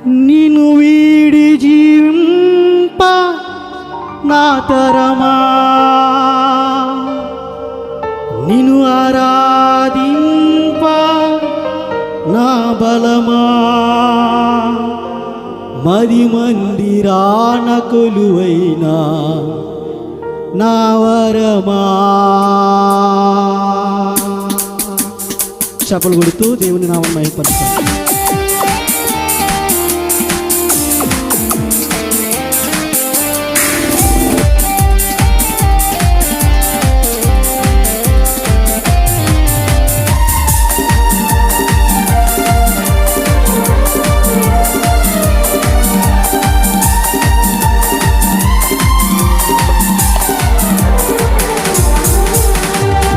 నిన్ను వీడి జీవింప నా తరమా, నిన్ను ఆరాధింప నా బలమా, మది మందిరాన కొలువైనా నా వరమా. చప్పలు కొడుతూ దేవుని నామం మహిమపరుస్తాం.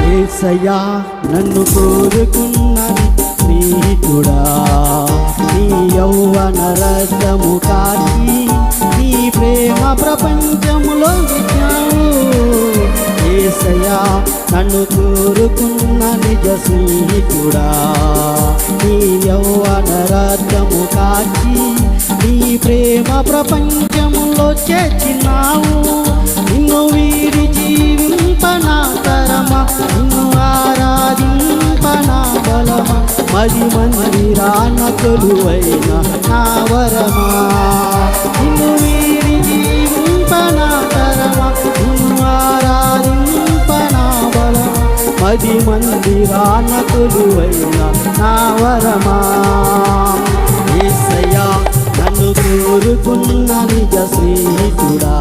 యేసయ్యా నన్ను కోరుకున్నది స్నేహితుడా, నీ యౌవన రసము కాచి నీ ప్రేమ ప్రపంచములో విచ్చావు. యేసయ్యా నన్ను కోరుకున్న నిజ స్నేహితుడా, నీ యౌవన రసము కాచి నీ ప్రేమ ప్రపంచములో చేర్చినావు. నిన్ను వీడి జీవింప నా తరమా, నిన్ను ఆరాధింప నా బలమా, మది మందిరాన కొలువైన నా వరమా. నిన్ను వీడి జీవింప నా తరమా, నిన్ను ఆరాధింప నా బలమా, మది మందిరాన కొలువైన నా వరమా. యేసయ్యా నన్ను కోరుకున్న నిజ స్నేహితుడా,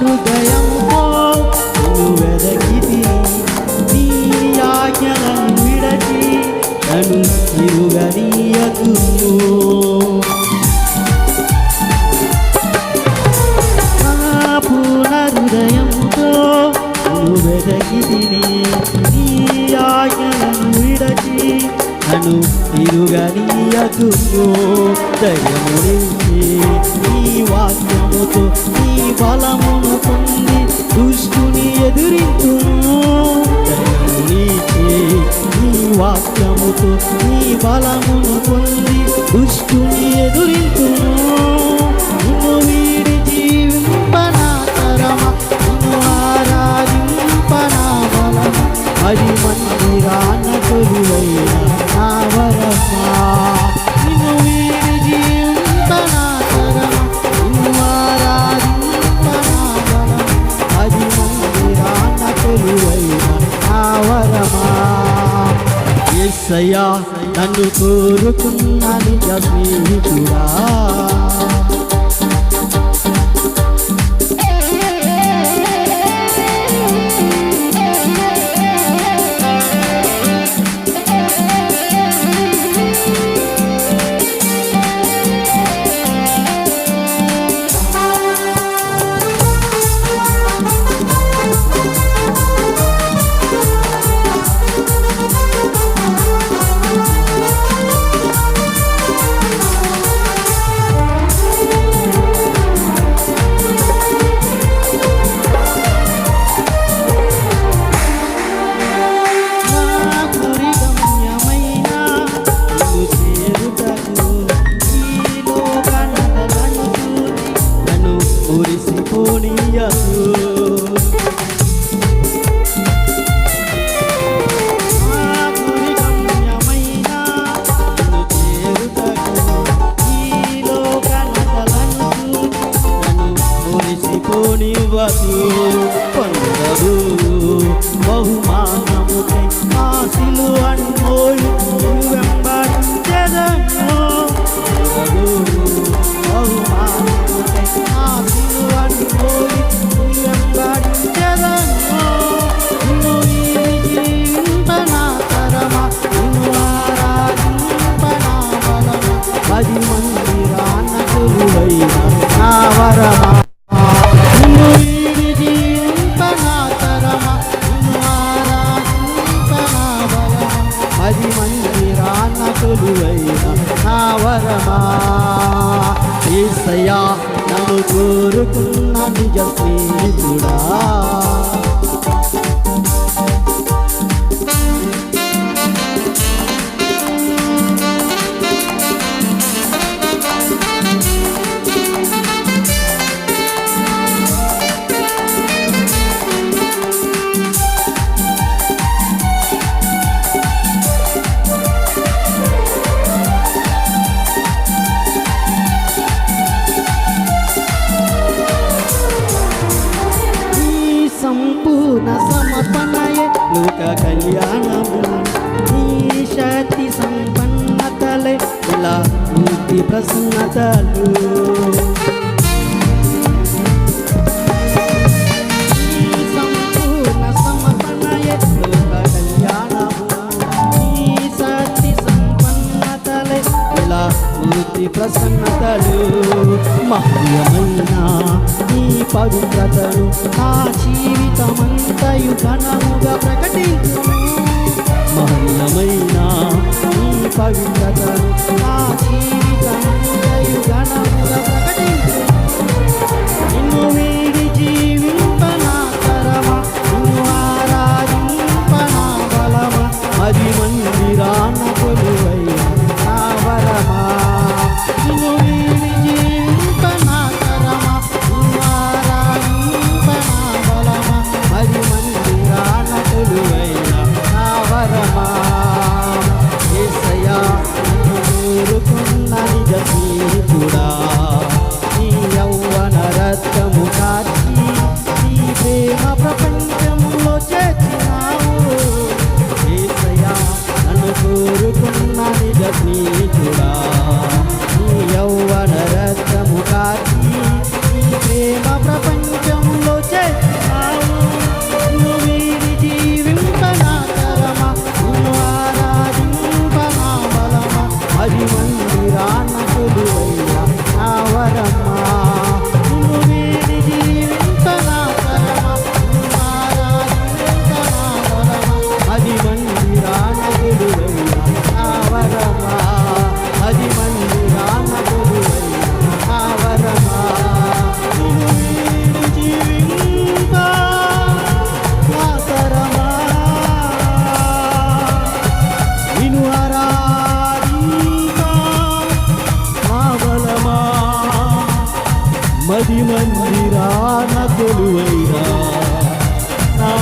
హృదయంతో నువ్వు వెదకితి, నీ ఆజ్ఞలను విడచి నన్ను తిరుగనీయకుము. పూర్ణ హృదయంతో నువ్వు వెదకితి, నీ ఆజ్ఞలను విడచి నన్ను తిరుగనీయకుము. దయము నిలిచి నీ వాక్యముతో నీ బలమును పొంది దుష్టుని ఎదురింతును. దయము నిలిచి నీ వాక్యముతో నీ బలమును పొంది దుష్టుని ఎదురింతును. నిన్ను వీడి జీవింప నా తరమా, నిన్ను ఆరాధింప నా బలమా, అది మందిరాన కొలువైన నా వరమా. నిన్ను వీడి జీవింప నా తరమా, నిన్ను ఆరాధింప నా బలమా, అది మందిరాన కొలువైన నా వరమా. యేసయ్యా నన్ను కోరుకున్న నిజ స్నేహితుడా, పొందరు బహుమానముకై ఆ సిలువను మోయుచు వెంబడించెదను. బహుమానముకై ఆ సిలువను మోయుచు వెంబడించెదను. నిన్ను వీడి జీవింప నా తరమా, నిన్ను ఆరాధింప నా బలమా, 10 మంది కొలువైన నా వరమా యేసయ్యా నన్ను కోరుకున్న నిజ స్నేహితుడా సంపూర్ణ సమర్పణయే లోక కళ్యాణము నీ శక్తి సంపన్నతలే ఇలా నీతి ప్రసన్నతలు సంపూర్ణ సమర్పణయే లోక కళ్యాణము నీ శక్తి సంపన్నతలే ఇలా నీతి ప్రసన్నతలు మహనీయమైన నీ పవిత్రతను నా జీవితమంతయు ఘనముగా ప్రకటించును మహనీయమైన నీ పవిత్రతను నా జీవితమంతయు ఘనముగా ప్రకటించును నిన్ను వీడి జీవింపనా తరమా నిన్ను ఆరాధింపనా బలమా అది మందిరాన కొలువైన నా వరమా నిన్ను వీడి జీవింపనా తరమా నిన్ను ఆరాధింపనా బలమా అది మందిరాన కొలువైన నా వరమా యేసయ్యా నిన్ను కోరుకున్న నిజ స్నేహితుడా నీ యౌవన రక్తము కార్చి నీ ప్రేమ ప్రపంచంలో చేర్చినావు యేసయ్యా నన్ను కోరుకున్న నిజ స్నేహితుడా నీ యౌవన రక్తము కార్చి నీ ప్రేమ ప్రపంచంలో చేర్చినావు నిన్ను వీడి జీవింపనా తరమా నిన్ను ఆరాధింపనా బలమా అది మందిరాన కొలువైన నా వరమా నిన్ను వీడి జీవింపనా తరమా నిన్ను ఆరాధింపనా బలమా అది మందిరాన కొలువైన నా వరమా అది మందిరాన కొలువైన నా వరమా నిన్ను వీడి జీవింప నా తరమా నిన్ను ఆరాధింప నా బలమా మది మందిరాన కొలువైన నా